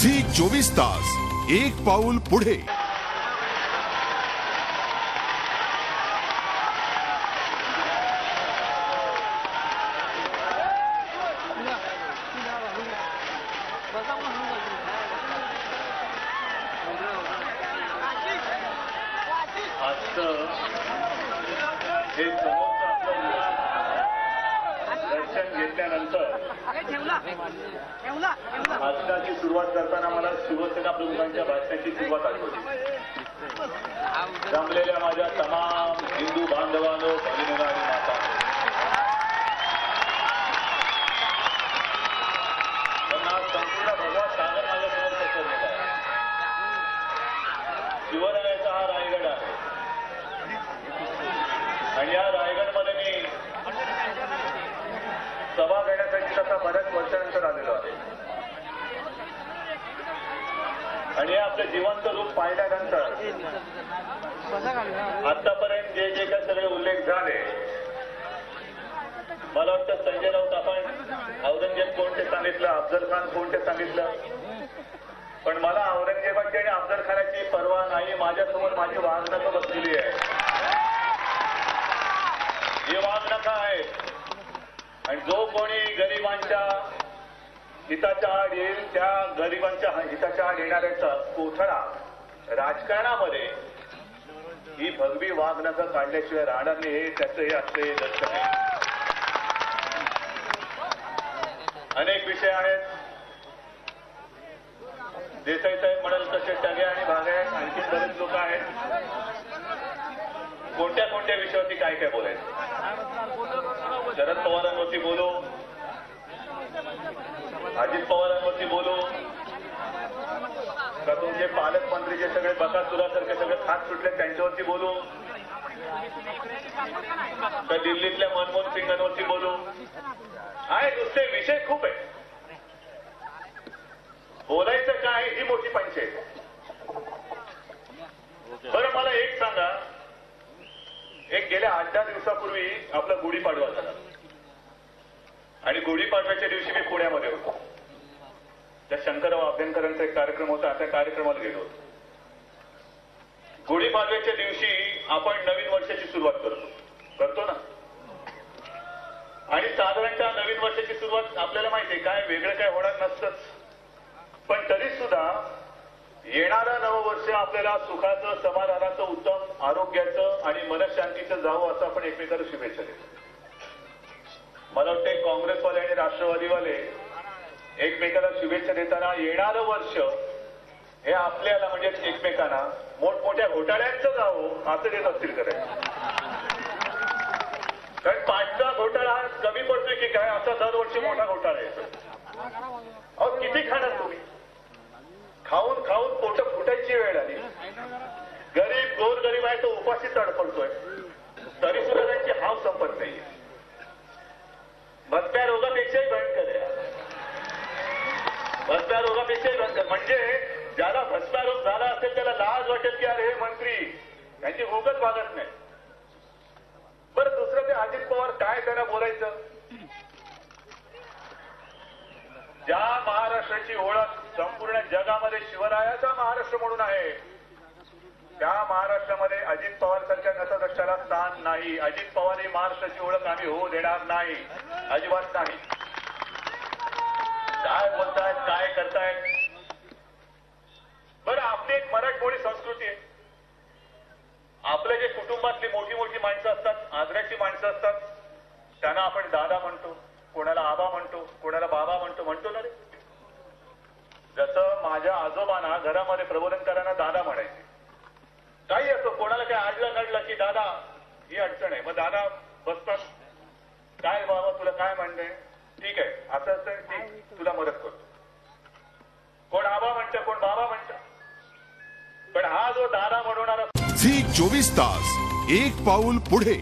Zee 24 तास एक पाऊल पुढे। हे दर्शन घेतल्यानंतर भाषणाची सुरुवात करताना मला शिवसेना प्रमुखांच्या भाषणाची सुरुवात आठवली। जमलेल्या माझ्या तमाम हिंदू बांधवांनो, भगिनींनो आणि मातांनो, त्यांना संपूर्ण भगवा सागर माझ्यासमोर पसरलेला आहे। शिवरायाचा हा रायगड आहे आणि या रायगडमध्ये मी सभा घेण्यासाठी तसा बऱ्याच वर्षानंतर आलेलो आहे आणि हे आपलं जिवंत रूप पाहिल्यानंतर आतापर्यंत जे जे काही सगळे उल्लेख झाले, मला वाटतं संजय राऊत आपण औरंगजेब कोण ते सांगितलं, अफजल खान कोण ते सांगितलं, पण मला औरंगजेबाची आणि अफजल खानाची पर्वा नाही। माझ्यासमोर माझी वाघनखं बसलेली आहे, ही वाघनखं आहे आणि जो कोणी गरिबांच्या हिताच्या आड येईल त्या गरिबांच्या हिताच्या आड येणाऱ्याचा कोठडा राजकारणामध्ये ही भगवी वाघनखं काढल्याशिवाय राहणार नाही, हे त्याचं हे असले लक्षण आहे। अनेक विषय आहेत, देसाई साहेब म्हणाल तसे टगे आणि भागे आणखी बरेच लोक आहेत। कोणत्या कोणत्या विषयावरती काय काय बोलायचं? शरद पवारांवरती बोलू, अजित पवारांवरती बोलू का तुमचे पालकमंत्री जे सगळे बकासुरासारखे सगळे खात सुटले त्यांच्यावरती बोलू का दिल्लीतल्या मनमोहन सिंगांवरती बोलू? आहे नुसते विषय खूप आहे, बोलायचं काय ही मोठी पंचायत। बरं मला एक सांगा, एक गेल्या 8-10 दिवसापूर्वी आपला गुढीपाडवा झाला आणि गुढीपाडव्याच्या दिवशी मी पुण्यामध्ये होतो। त्या शंकरराव अभ्यंकरांचा एक कार्यक्रम होता, त्या कार्यक्रमाला गेलो होतो। गुढीपाडव्याच्या दिवशी आपण नवीन वर्षाची सुरुवात करतो ना, आणि साधारणतः नवीन वर्षाची सुरुवात आपल्याला माहिती आहे काय वेगळं काय होणार नसतंच, पण तरी सुद्धा येणारं नववर्ष आपल्याला सुखाचं, समाधानाचं, उत्तम आरोग्याचं आणि मनशांतीचं जावं असं आपण एकमेकांना शुभेच्छा देतो। मला वाटते काँग्रेसवाले आणि राष्ट्रवादीवाले एकमेकाला शुभेच्छा देताना येणारं वर्ष हे आपल्याला म्हणजे एकमेकांना मोठमोठ्या घोटाळ्यांचं जावं असं देत असतील करायचं, कारण 5चा घोटाळा हा कमी पडतोय की काय असा दरवर्षी मोठा घोटाळा येतो। अहो किती खाणार तुम्ही? खाऊन खाऊन पोट फुटायची वेळ आली, गरीब गोरगरीब आहे तो उपाशी तडफडतोय, तरी सुद्धा त्यांची हाव संपत नाहीये। भस्म्या रोगापेक्षाही भयंकर आहे, भस्म्या रोगापेक्षाही भयंकर, म्हणजे ज्याला भस्म्या रोग झाला असेल त्याला लाज वाटेल की अरे हे मंत्री त्यांची भूकच भागत नाही। बरं दुसरं ते अजित पवार काय त्यांना बोलायचं? ज्या महाराष्ट्राची ओळख संपूर्ण जगामध्ये शिवरायाचा महाराष्ट्र म्हणून आहे, त्या महाराष्ट्रामध्ये अजित पवार सारख्या नतद्रष्टाला स्थान नाही। अजित पवार ही महाराष्ट्राची ओळख आम्ही होऊ देणार नाही, अजिबात नाही। काय बोलतायत, काय करतायत? बरं आपली एक मराठमोळी संस्कृती आहे, आपले जे कुटुंबातली मोठी मोठी माणसं असतात, आदराची माणसं असतात, त्यांना आपण दादा म्हणतो, कोणाला आबा म्हणतो, कोणाला बाबा म्हणतो ना रे। जसं माझ्या आजोबांना घरामध्ये प्रबोधनकारांना दादा म्हणायचे, काही असो, कोणाला काय आडलं नडलं की दादा ही अडचण आहे, मग दादा बसतात, काय बाबा तुला काय म्हणणे? ठीक आहे असं असतं, ठीक तुला मदत करतो। कोण आबा म्हणतं, कोण बाबा म्हणतं, पण हा जो दादा म्हणणारा झी 24 तास एक पाऊल पुढे।